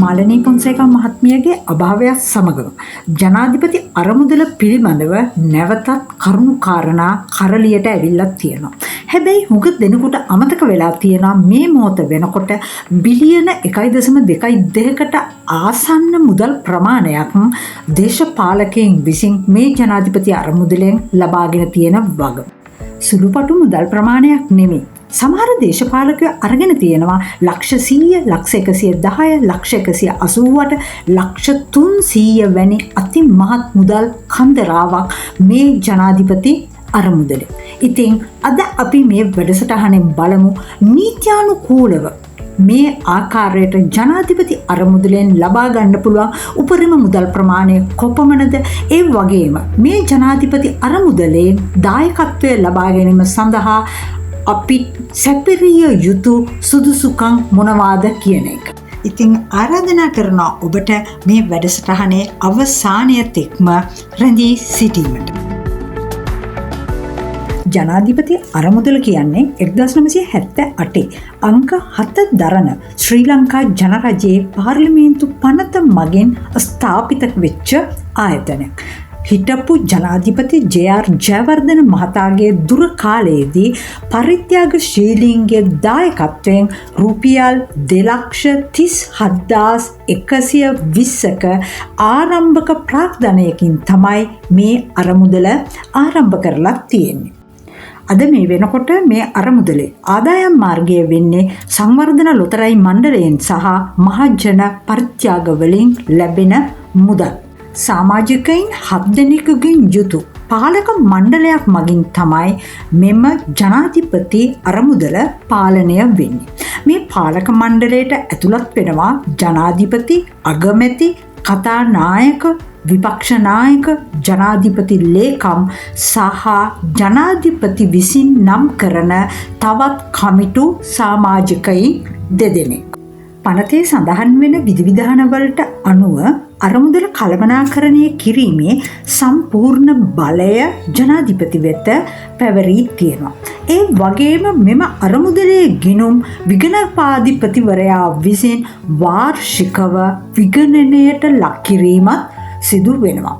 මාලනී පොන්සේකා මහත්මියගේ අභාවයත් සමගම ජනාධිපති අරමුදල පිළිබඳව නැවතත් කරුණු කාරණා කරලියට ඇවිල්ලා තියෙනවා. හැබැයි හුඟ දෙනකොට අමතක වෙලා තියෙනවා මේ මොහොත වෙනකොට බිලියන 1.2කට ආසන්න මුදල් ප්‍රමාණයක් දේශපාලකයන් විසින් මේ ජනාධිපති අරමුදලෙන් ලබාගෙන තියෙන වග. සුළුපටු මුදල් ප්‍රමාණයක් නෙමෙයි. සමහර දේශපාලකයෝ අරගෙන තියෙනවා ලක්ෂ 100, ලක්ෂ 110, ලක්ෂ 188, ලක්ෂ 300 වැනි අති මහත් මුදල් කන්දරාවක් මේ ජනාධිපති අරමුදලේ. ඉතින් අද අපි මේ වැඩසටහනෙන් බලමු නීත්‍යානුකූලව මේ ආකාරයට ජනාධිපති අරමුදලෙන් ලබා ගන්න පුළුවන් උපරිම මුදල් ප්‍රමාණය කොපමණද? ඒ වගේම මේ ජනාධිපති අරමුදලේ දායකත්වය ලබා ගැනීම සඳහා අපි සැපිරිය යුතු සුදුසුකම් මොනවාද කියන එක. ඉතින් ආරාධනා කරනවා ඔබට මේ වැඩසටහනේ අවසානය තෙක්ම රැඳී සිටීමට. ජනාධිපති අරමුදල කියන්නේ 1978 අංක 7 දරන ශ්‍රී ලංකා ජනරජයේ පාර්ලිමේන්තු පනත මගින් ස්ථාපිත වෙච්ච ආයතනයක්. හිටපු ජනාධිපති ජේ.ආර්. ජයවර්ධන මහතාගේ දුර කාලයේදී පරිත්‍යාගශීලීන්ගේ දායකත්වයෙන් රුපියල් 2,37,120ක ආරම්භක ප්‍රාග්ධනයකින් තමයි මේ අරමුදල ආරම්භ කරලා තියෙන්නේ. අද මේ වෙනකොට මේ අරමුදලේ ආදායම් මාර්ගය වෙන්නේ සංවර්ධන ලොතරැයි මණ්ඩලයෙන් සහ මහජන පරිත්‍යාග වලින් ලැබෙන මුදල්. සමාජිකයින් 7 දෙනෙකුගෙන් යුතු පාලක මණ්ඩලයක් මගින් තමයි මෙම ජනාධිපති අරමුදල පාලනය වෙන්නේ. මේ පාලක මණ්ඩලයට ඇතුළත් වෙනවා ජනාධිපති, අගමැති, කතානායක, විපක්ෂ නායක, ජනාධිපති ලේකම් සහ ජනාධිපති විසින් නම් කරන තවත් කමිටු සමාජිකයින් 2 දෙනෙක්. පනතේ සඳහන් වෙන විධිවිධානවලට අනුව අරමුදල කළමනාකරණය කිරීමේ සම්පූර්ණ බලය ජනාධිපති වෙත පැවරී තියෙනවා. ඒ වගේම මෙම අරමුදලේ ගිණුම් විගණපාධිපතිවරයා විසින් වාර්ෂිකව විගණනයට ලක් කිරීමත් සිදු වෙනවා.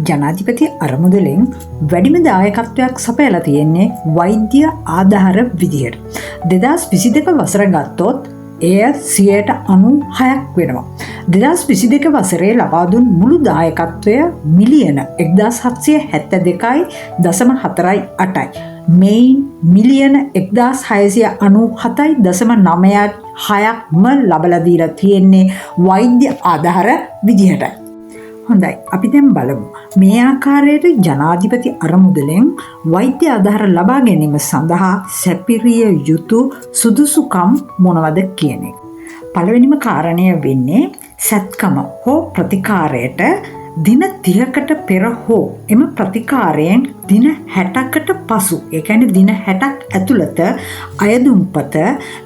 ජනාධිපති අරමුදලෙන් වැඩිම දායකත්වයක් සපයලා තියෙන්නේ වෛද්‍ය ආධාර විදියට. 2022 වසර ගත්තොත් එය 96ක් වෙනවා. 2022 වසරේ ලබා දුන් මුළු දායකත්වය මිලියන 1,772.48යි. මෙයින් මිලියන 1,697.96ක්ම ලබලා දීලා තියෙන්නේ වෛද්‍ය ආධාර විදිහටයි. හොඳයි, අපි දැන් බලමු මේ ආකාරයට ජනාධිපති අරමුදලෙන් වෛද්‍ය ආධාර ලබා ගැනීම සඳහා සැපිරිය යුතු සුදුසුකම් මොනවද කියන එක. පළවෙනිම කාරණය වෙන්නේ සැත්කම හෝ ප්‍රතිකාරයට දින 30කට පෙර හෝ එම ප්‍රතිකාරයෙන් දින 60කට පසු, ඒ කියන්නේ දින 60ක් ඇතුළත අයදුම්පත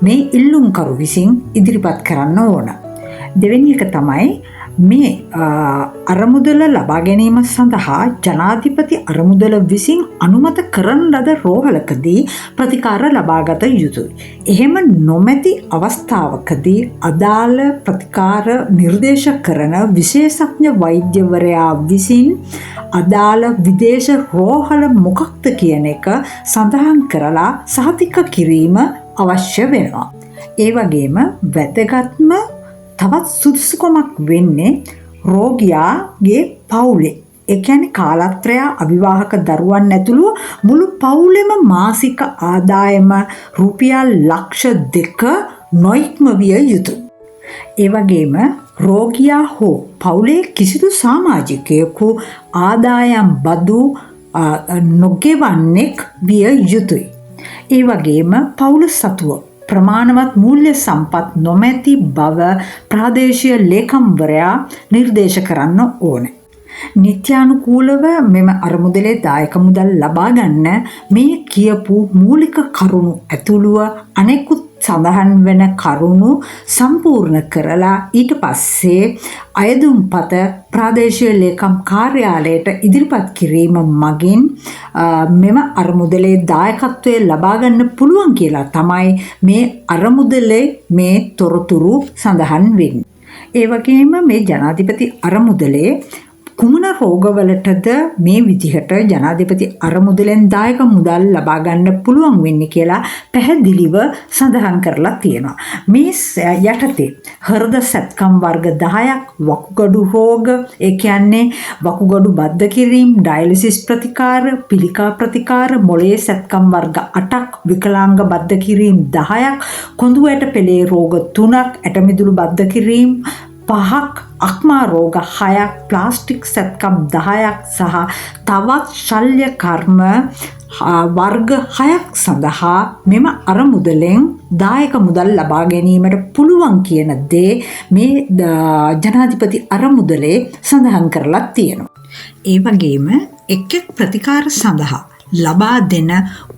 මේ ඉල්ලුම්කරු විසින් ඉදිරිපත් කරන්න ඕන. දෙවෙනි එක තමයි මේ අරමුදල ලබා ගැනීම සඳහා ජනාධිපති අරමුදල විසින් අනුමත කරන ලද රෝහලකදී ප්‍රතිකාර ලබාගත යුතුයි. එහෙම නොමැති අවස්ථාවකදී අදාළ ප්‍රතිකාර නිර්දේශ කරන විශේෂඥ වෛද්‍යවරයා විසින් අදාළ විදේශ රෝහල මොකක්ද කියන එක සඳහන් කරලා සහතික කිරීම අවශ්‍ය වෙනවා. ඒ වගේම වැදගත්ම තවත් සුදුසුකමක් වෙන්නේ රෝගියාගේ පවුලේ. ඒ කියන්නේ කාලත්‍රයා අවිවාහක දරුවන් ඇතුළු මුළු පවුලෙම මාසික ආදායම රුපියල් ලක්ෂ 2 නොඉක්ම විය යුතුය. ඒ වගේම රෝගියා හෝ පවුලේ කිසිදු සමාජිකයෙකු ආදායම් බදු නොගෙවන්නෙක් විය යුතුය. ඒ වගේම පවුල සතුව ප්‍රමාණවත් මූල්‍ය සම්පත් නොමැති බව ප්‍රාදේශීය ලේකම්වරයා නිර්දේශ කරන්න ඕනේ. නිත්‍යානුකූලව මෙම අරමුදලේ දායක මුදල් ලබා ගන්න මේ කියපු මූලික කරුණු ඇතුළුව අනෙකුත් සඳහන් වෙන කරුණු සම්පූර්ණ කරලා ඊට පස්සේ අයදුම්පත ප්‍රාදේශීය ලේකම් කාර්යාලයට ඉදිරිපත් කිරීම මගින් මෙම අරමුදලේ දායකත්වය ලබා ගන්න පුළුවන් කියලා තමයි මේ අරමුදලේ මේ තොරතුරු සඳහන් වෙන්නේ. ඒ වගේම මේ ජනාධිපති අරමුදලේ කුමන රෝගවලටද මේ විදිහට ජනාධිපති අරමුදලෙන් දායක මුදල් ලබා ගන්න පුළුවන් වෙන්නේ කියලා පැහැදිලිව සඳහන් කරලා තියෙනවා. මේ යටතේ හෘද සැත්කම් වර්ග 10ක්, වකුගඩු රෝග, ඒ කියන්නේ වකුගඩු බද්ධ කිරීම, ඩයලිසිස් ප්‍රතිකාර, පිළිකා ප්‍රතිකාර, මොළයේ සැත්කම් වර්ග 8ක්, විකලාංග බද්ධ කිරීම 10ක්, කොඳු ඇට පෙළේ රෝග 3ක්, ඇටමිදුළු බද්ධ කිරීම 5ක්, අක්මා රෝග 6ක්, ප්ලාස්ටික් සැත්කම් 10ක් සහ තවත් ශල්‍ය කර්ම වර්ග 6ක් සඳහා මෙම අරමුදලෙන් දායක මුදල් ලබා ගැනීමට පුළුවන් කියන දේ මේ ජනාධිපති අරමුදලේ සඳහන් කරලා තියෙනවා. ඒ වගේම එක් ප්‍රතිකාර සඳහා ලබා දෙන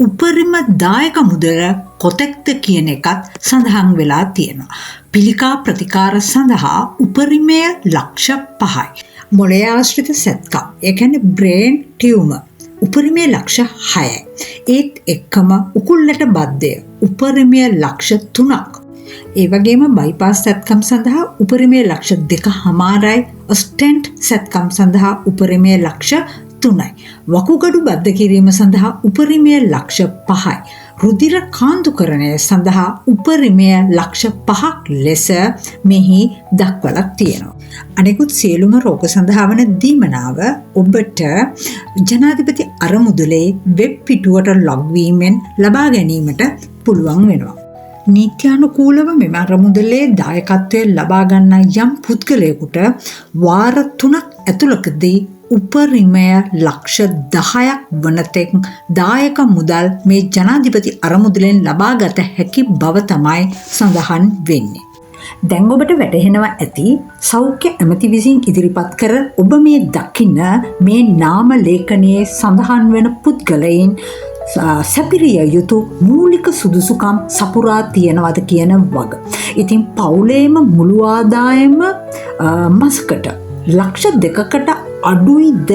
උපරිම දායක මුදල කොතෙක්ද කියන එකත් සඳහන් වෙලා තියෙනවා. පිළිකා ප්‍රතිකාර සඳහා උපරිමය ලක්ෂ 5යි. මොළයේ ආශ්‍රිත සැත්කම්, ඒ කියන්නේ බ්‍රේන් ටියුමර්, උපරිමය ලක්ෂ 6යි. ඒත් එක්කම උකුල්ලට බද්ධය උපරිමය ලක්ෂ 3ක්. ඒ වගේම බයිපාස් සැත්කම් සඳහා උපරිමය ලක්ෂ 2.5යි. ස්ටෙන්ට් සැත්කම් සඳහා උපරිමය ලක්ෂ 3යි. වකුගඩු බද්ධ කිරීම සඳහා උපරිමය ලක්ෂ 5යි. රුධිර කාන්දුකරණය සඳහා උපරිමය ලක්ෂ 5ක් ලෙස මෙහි දක්වලා තියෙනවා. අනෙකුත් සියලුම රෝග සඳහා වන දීමනාව ඔබට ජනාධිපති අරමුදලේ වෙබ් පිටුවට ලොග් වීමෙන් ලබා ගැනීමට පුළුවන් වෙනවා. නීත්‍යානුකූලව මෙම අරමුදලේ දායකත්වය ලබා ගන්නා යම් පුද්ගලයෙකුට වාර 3ක් ඇතුළතදී උපරිමය ලක්ෂ 10ක් වනතෙක් දායක මුදල් මේ ජනාධිපති අරමුදලෙන් ලබාගත හැකි බව තමයි සඳහන් වෙන්නේ. දැන් ඔබට වැටහෙනවා ඇති සෞඛ්‍ය ඇමති විසින් ඉදිරිපත් කර ඔබ මේ දකින මේ නාම ලේඛනයේ සඳහන් වෙන පුද්ගලයන් සැපිරිය යුතු මූලික සුදුසුකම් සපුරා තියනවද කියන වග. ඉතින් පවුලේම මුළු ආදායම මාසකට ලක්ෂ 2කට අඩුයිද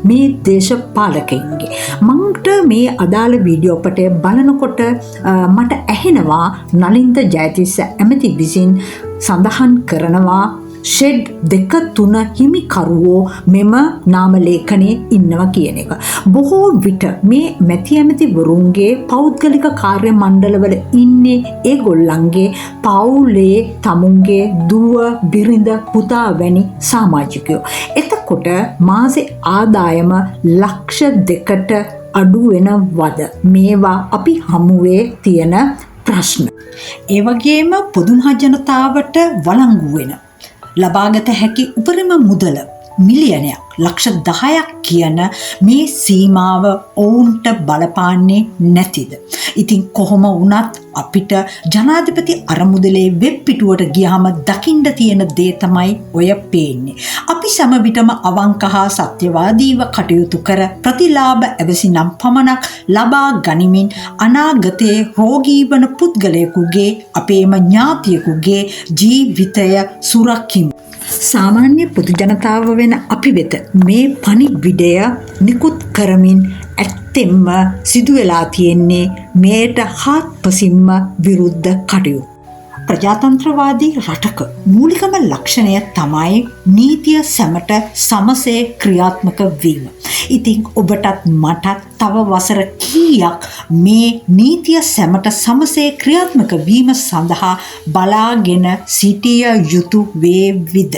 මේ දේශපාලකයින්ගේ. මන්ට මේ අදාළ වීඩියෝ පටය බලනකොට මට ඇහෙනවා නලින්ද ජයතිස්ස ඇමති විසින් සඳහන් කරනවා ෂෙඩ් 2-3 හිමිකරුවෝ මෙම නාම ලේඛනයේ ඉන්නවා කියන එක. බොහෝ විට මේ මැති ඇමතිවරුන්ගේ පෞද්ගලික කාර්ය මණ්ඩලවල ඉන්නේ ඒගොල්ලන්ගේ පවුලේ තමුන්ගේ දුව, බිරිඳ, පුතා වැනි සමාජිකයෝ. එතකොට මාසේ ආදායම ලක්ෂ 2කට අඩු වෙනවද? මේවා අපි හමුවේ තියෙන ප්‍රශ්න. ඒ වගේම පොදු මහ ජනතාවට වළංගු වෙන ලබාගත හැකි උපරිම මුදල මිලියනයක් ලක්ෂ 10ක් කියන මේ සීමාව ඔවුන්ට බලපාන්නේ නැතිද? ඉතින් කොහොම වුණත් අපිට ජනාධිපති අරමුදලේ වෙබ් පිටුවට ගියාම දකින්න තියෙන දේ තමයි ඔය පේන්නේ. අපි සම විටම අවංක හා සත්‍යවාදීව කටයුතු කර ප්‍රතිලාභ ඇවසිනම් පමණක් ලබා ගනිමින් අනාගතයේ රෝගී වන පුද්ගලයෙකුගේ අපේම ඥාතියෙකුගේ ජීවිතය සුරකිමු. සාමාන්‍ය පොදු ජනතාව වෙන අපි වෙත මේ පණිවිඩය නිකුත් කරමින් ඇත්තෙන්ම සිදු වෙලා තියෙන්නේ මේට හාත්පසින්ම විරුද්ධ කටයුතු. ප්‍රජාතන්ත්‍රවාදී රටක මූලිකම ලක්ෂණය තමයි නීතිය සැමට සමසේ ක්‍රියාත්මක වීම. ඉතින් ඔබටත් මටත් තව වසර කීයක් මේ නීතිය සැමට සමසේ ක්‍රියාත්මක වීම සඳහා බලාගෙන සිටිය යුතු වේවිද?